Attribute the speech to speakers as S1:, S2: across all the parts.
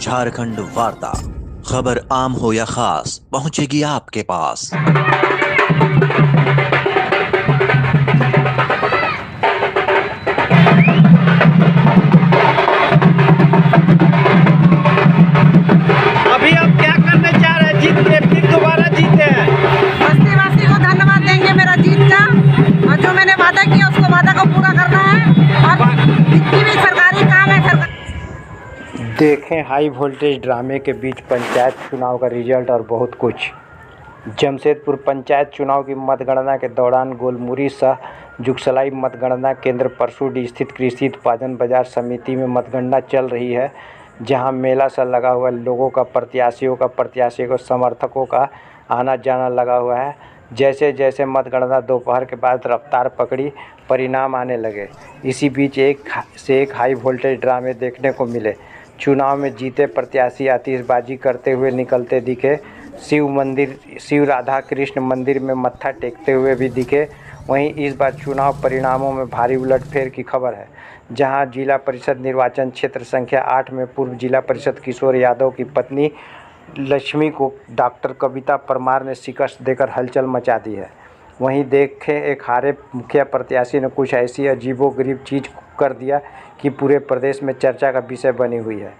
S1: झारखंड वार्ता, खबर आम हो या खास पहुंचेगी आपके पास।
S2: अभी हम क्या करने जा रहे हैं? जीत के फिर दोबारा जीते हैं।
S3: बस्तीवासी को धन्यवाद देंगे मेरा जीत का, और जो मैंने वादा किया उसको वादा को पूरा करना है, और जितनी भी सरकारी काम है
S2: देखें हाई वोल्टेज ड्रामे के बीच पंचायत चुनाव का रिजल्ट और बहुत कुछ। जमशेदपुर पंचायत चुनाव की मतगणना के दौरान गोलमुरी सह जुगसलाई मतगणना केंद्र परसूडी स्थित कृषि उत्पादन बाजार समिति में मतगणना चल रही है, जहां मेला सा लगा हुआ है। लोगों का, प्रत्याशियों समर्थकों का आना जाना लगा हुआ है। जैसे जैसे मतगणना दोपहर के बाद रफ्तार पकड़ी, परिणाम आने लगे। इसी बीच एक से एक हाई वोल्टेज ड्रामे देखने को मिले। चुनाव में जीते प्रत्याशी आतिशबाजी करते हुए निकलते दिखे। शिव राधा कृष्ण मंदिर में मत्था टेकते हुए भी दिखे। वहीं इस बार चुनाव परिणामों में भारी उलटफेर की खबर है, जहां जिला परिषद निर्वाचन क्षेत्र संख्या 8 में पूर्व जिला परिषद किशोर यादव की पत्नी लक्ष्मी को डॉक्टर कविता परमार ने शिकस्त देकर हलचल मचा दी है। वहीं देखें एक हारे मुखिया प्रत्याशी ने कुछ ऐसी अजीबोगरीब चीज़ कर दिया कि पूरे प्रदेश में चर्चा का विषय बनी हुई है।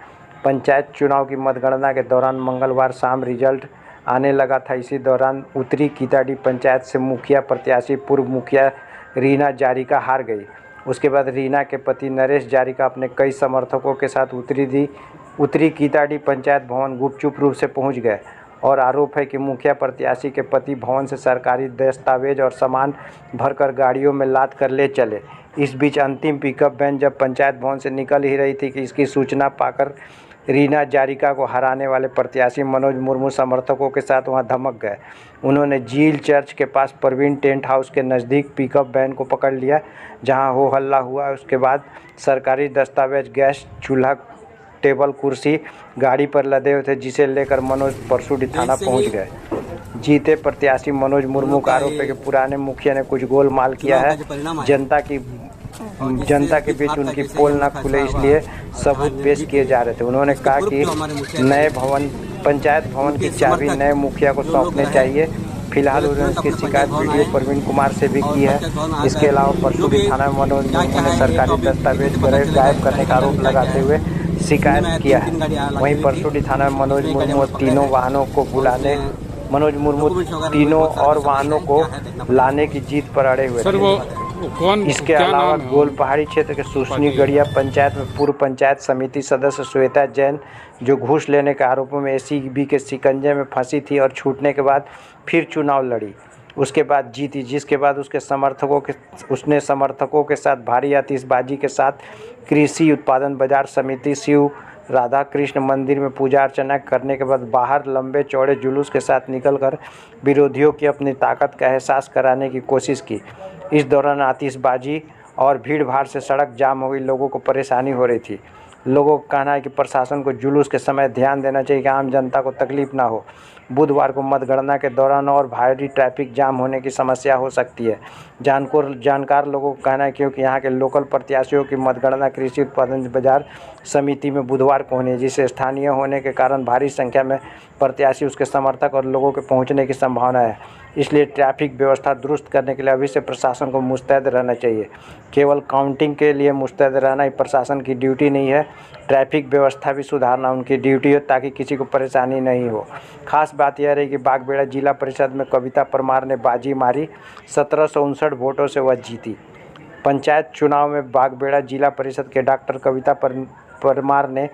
S2: पंचायत चुनाव की मतगणना के दौरान मंगलवार शाम रिजल्ट आने लगा था। इसी दौरान उत्तरी कीताडी पंचायत से मुखिया प्रत्याशी पूर्व मुखिया रीना जारिका हार गई। उसके बाद रीना के पति नरेश जारिका अपने कई समर्थकों के साथ उत्तरी कीताडी पंचायत भवन गुपचुप रूप से पहुंच गए, और आरोप है कि मुखिया प्रत्याशी के पति भवन से सरकारी दस्तावेज और सामान भरकर गाड़ियों में लाद कर ले चले। इस बीच अंतिम पिकअप वैन जब पंचायत भवन से निकल ही रही थी कि इसकी सूचना पाकर रीना जारिका को हराने वाले प्रत्याशी मनोज मुर्मू समर्थकों के साथ वहां धमक गए। उन्होंने झील चर्च के पास प्रवीण टेंट हाउस के नज़दीक पिकअप वैन को पकड़ लिया, जहां हो हल्ला हुआ। उसके बाद सरकारी दस्तावेज, गैस चूल्हा, टेबल कुर्सी गाड़ी पर लदे हुए थे, जिसे लेकर मनोज परसूडी थाना पहुंच गए। जीते प्रत्याशी मनोज मुर्मू का आरोप है कि पुराने मुखिया ने कुछ गोलमाल किया है। जनता के बीच उनकी पोल न खुले, इसलिए सबूत पेश किए जा रहे थे। उन्होंने कहा कि नए पंचायत भवन की चाबी नए मुखिया को सौंपने चाहिए। फिलहाल उन्होंने इसकी शिकायत वीडियो प्रवीण कुमार से भी की है। इसके अलावा परसूडी थाना में मनोज मुर्मू ने सरकारी दस्तावेज गायब करने का आरोप लगाते हुए शिकायत किया है। वहीं परसूडी थाना में मनोज मुर्मू तीनों और वाहनों को लाने की जीत पर अड़े हुए थे। इसके अलावा गोल पहाड़ी क्षेत्र के सुसनी गढ़िया पंचायत में पूर्व पंचायत समिति सदस्य श्वेता जैन, जो घूस लेने के आरोपों में एसीबी के शिकंजे में फंसी थी और छूटने के बाद फिर चुनाव लड़ी, उसके बाद जीती, जिसके बाद उसने समर्थकों के साथ भारी आतिशबाजी के साथ कृषि उत्पादन बाजार समिति शिव राधा कृष्ण मंदिर में पूजा अर्चना करने के बाद बाहर लंबे चौड़े जुलूस के साथ निकलकर विरोधियों की अपनी ताकत का एहसास कराने की कोशिश की। इस दौरान आतिशबाजी और भीड़ भाड़ से सड़क जाम हो गई। लोगों को परेशानी हो रही थी। लोगों का कहना है कि प्रशासन को जुलूस के समय ध्यान देना चाहिए कि आम जनता को तकलीफ ना हो। बुधवार को मतगणना के दौरान और भारी ट्रैफिक जाम होने की समस्या हो सकती है। जानकार लोगों का कहना है क्योंकि यहाँ के लोकल प्रत्याशियों की मतगणना कृषि उत्पादन बाजार समिति में बुधवार को होनी है, जिसे स्थानीय होने के कारण भारी संख्या में प्रत्याशी, उसके समर्थक और लोगों के पहुँचने की संभावना है। इसलिए ट्रैफिक व्यवस्था दुरुस्त करने के लिए अभी से प्रशासन को मुस्तैद रहना चाहिए। केवल काउंटिंग के लिए मुस्तैद रहना ही प्रशासन की ड्यूटी नहीं है, ट्रैफिक व्यवस्था भी सुधारना उनकी ड्यूटी है, ताकि किसी को परेशानी नहीं हो। खास बात यह रही कि बागबेड़ा जिला परिषद में कविता परमार ने बाजी मारी, 1759 वोटों से वह जीती। पंचायत चुनाव में बागबेड़ा जिला परिषद के डॉक्टर कविता परमार ने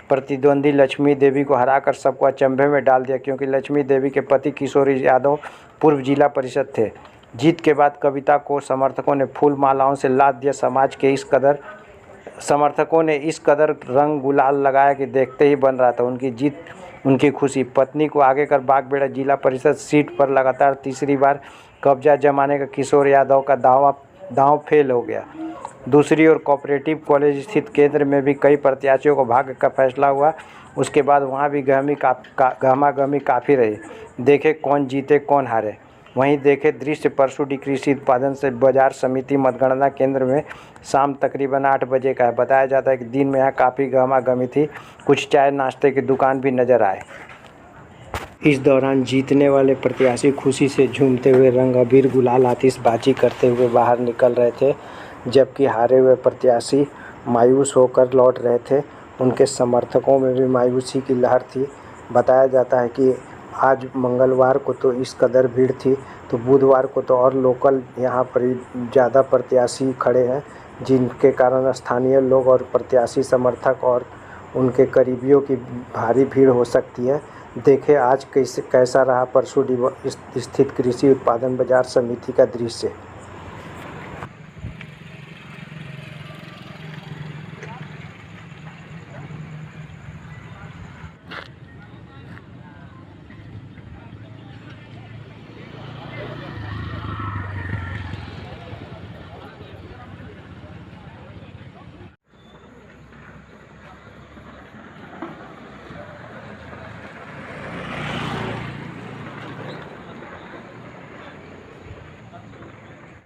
S2: प्रतिद्वंदी लक्ष्मी देवी को हराकर सबको अचंभे में डाल दिया, क्योंकि लक्ष्मी देवी के पति किशोर यादव पूर्व जिला परिषद थे। जीत के बाद कविता को समर्थकों ने फूल मालाओं से लाद दिया। समर्थकों ने इस कदर रंग गुलाल लगाया कि देखते ही बन रहा था उनकी जीत, उनकी खुशी। पत्नी को आगे कर बागबेड़ा जिला परिषद सीट पर लगातार तीसरी बार कब्जा जमाने का किशोर यादव का दांव फेल हो गया। दूसरी ओर कोऑपरेटिव कॉलेज स्थित केंद्र में भी कई प्रत्याशियों को भाग्य का फैसला हुआ। उसके बाद वहां भी गहमा गहमी काफ़ी रही। देखे कौन जीते कौन हारे। वहीं देखे दृश्य परसुडी कृषि उत्पादन से बाजार समिति मतगणना केंद्र में शाम तकरीबन 8 बजे का है। बताया जाता है कि दिन में यहाँ काफ़ी गहमागहमी थी, कुछ चाय नाश्ते की दुकान भी नजर आए। इस दौरान जीतने वाले प्रत्याशी खुशी से झूमते हुए रंग अबीर गुलाल आतिशबाजी करते हुए बाहर निकल रहे थे, जबकि हारे हुए प्रत्याशी मायूस होकर लौट रहे थे। उनके समर्थकों में भी मायूसी की लहर थी। बताया जाता है कि आज मंगलवार को तो इस कदर भीड़ थी, तो बुधवार को तो और लोकल यहाँ पर ज़्यादा प्रत्याशी खड़े हैं, जिनके कारण स्थानीय लोग और प्रत्याशी समर्थक और उनके करीबियों की भारी भीड़ हो सकती है। देखें आज कैसा रहा परसुडी स्थित कृषि उत्पादन बाजार समिति का दृश्य।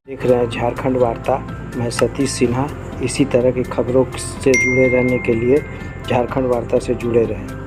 S2: देख रहे हैं झारखंड वार्ता। मैं सतीश सिन्हा। इसी तरह की खबरों से जुड़े रहने के लिए झारखंड वार्ता से जुड़े रहें।